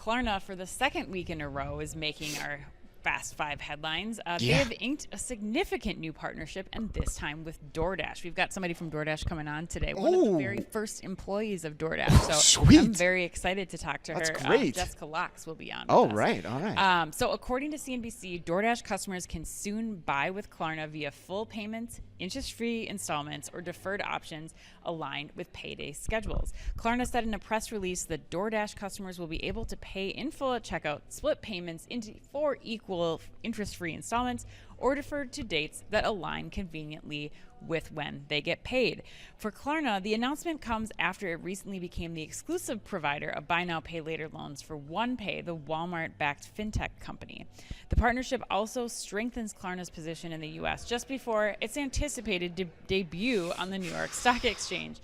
Klarna, for the second week in a row, is making our Fast Five headlines. They Yeah. have inked a significant new partnership, and this time with DoorDash. We've got somebody from DoorDash coming on today. One of the very first employees of DoorDash. So Sweet. I'm very excited to talk to her. That's great. Jessica Locks will be on. Oh, with us. right. All right. So according to CNBC, DoorDash customers can soon buy with Klarna via full payments, interest-free installments, or deferred options aligned with payday schedules. Klarna said in a press release that DoorDash customers will be able to pay in full at checkout, split payments into 4 equal interest-free installments, or deferred to dates that align conveniently with when they get paid. For Klarna, the announcement comes after it recently became the exclusive provider of buy now, pay later loans for OnePay, the Walmart-backed fintech company. The partnership also strengthens Klarna's position in the U.S. just before its anticipated debut on the New York Stock Exchange.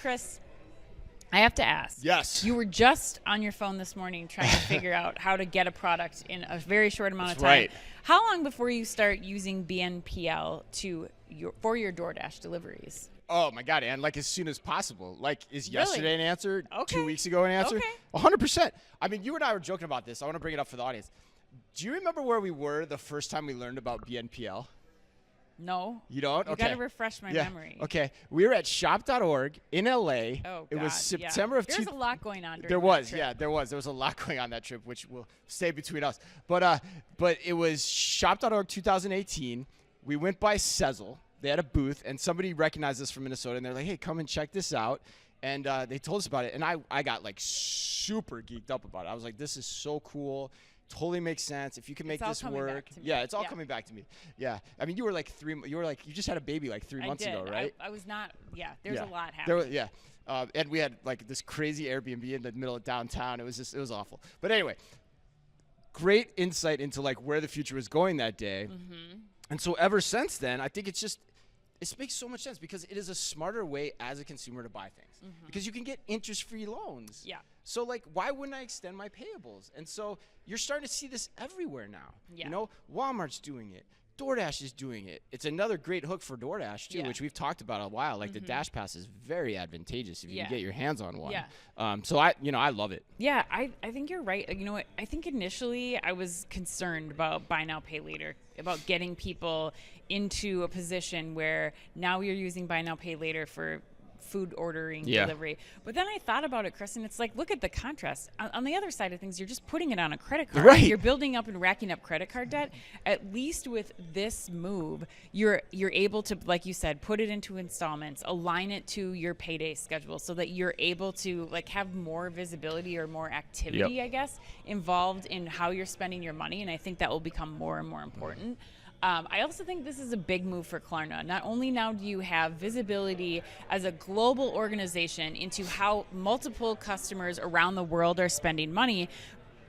Chris, I have to ask. Yes. You were just on your phone this morning trying to figure out how to get a product in a very short amount of time. Right. How long before you start using BNPL for your DoorDash deliveries? Oh my God, Ann! Like as soon as possible. Like is yesterday an answer? Okay. 2 weeks ago an answer? Okay. 100%. I mean, you and I were joking about this. I want to bring it up for the audience. Do you remember where we were the first time we learned about BNPL? No. You don't? You Okay. got to refresh my memory. Okay. We were at shop.org in LA. Oh, God. It was September of There's a lot going on during There that was, trip. yeah, there was. There was a lot going on that trip, which will stay between us. But it was shop.org 2018. We went by Sezzle. They had a booth, and somebody recognized us from Minnesota, and they're like, hey, come and check this out. And they told us about it, and I got like super geeked up about it. I was like, this is so cool. Totally makes sense. If you can make all this coming back work. to me. Yeah, it's all Yeah. coming back to me. Yeah. I mean, you just had a baby like 3 months I did. ago, right? I was not. Yeah. There's Yeah. a lot There happening. was, and we had like this crazy Airbnb in the middle of downtown. It was awful. But anyway, great insight into like where the future was going that day. Mm-hmm. And so ever since then, I think it makes so much sense because it is a smarter way as a consumer to buy things because you can get interest-free loans. Yeah. So like, why wouldn't I extend my payables? And so you're starting to see this everywhere now. Yeah. You know, Walmart's doing it. DoorDash is doing it. It's another great hook for DoorDash too, Yeah. which we've talked about a while. Like the Dash Pass is very advantageous if you Yeah. can get your hands on one. Yeah. So I love it. Yeah, I think you're right. You know what? I think initially I was concerned about buy now, pay later, about getting people into a position where now you're using buy now, pay later for food ordering, delivery. But then I thought about it, Chris, and it's like, look at the contrast. On the other side of things, you're just putting it on a credit card. Right. You're building up and racking up credit card debt. At least with this move, you're able to, like you said, put it into installments, align it to your payday schedule so that you're able to like have more visibility or more activity, I guess, involved in how you're spending your money. And I think that will become more and more important. I also think this is a big move for Klarna. Not only now do you have visibility as a global organization into how multiple customers around the world are spending money,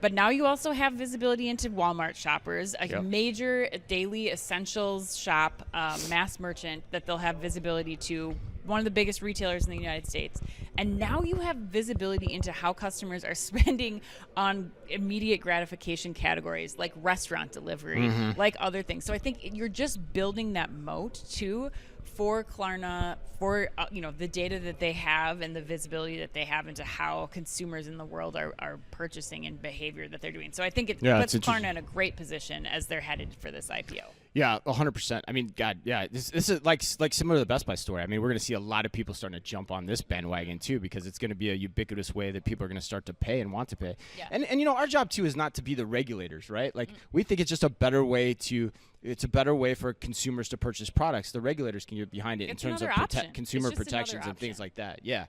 but now you also have visibility into Walmart shoppers, a major daily essentials shop, mass merchant that they'll have visibility to, one of the biggest retailers in the United States. And now you have visibility into how customers are spending on immediate gratification categories like restaurant delivery, like other things. So I think you're just building that moat too for Klarna, for the data that they have and the visibility that they have into how consumers in the world are purchasing and behavior that they're doing. So I think it puts Klarna in a great position as they're headed for this IPO. Yeah, 100%. I mean, God, yeah, this is like similar to the Best Buy story. I mean, we're going to see a lot of people starting to jump on this bandwagon too because it's going to be a ubiquitous way that people are going to start to pay and want to pay. Yeah. And our job too is not to be the regulators, right? Like we think it's just a better way for consumers to purchase products. The regulators can get behind it It's in terms of another option. consumer It's just another protections and things option. like that. Yeah.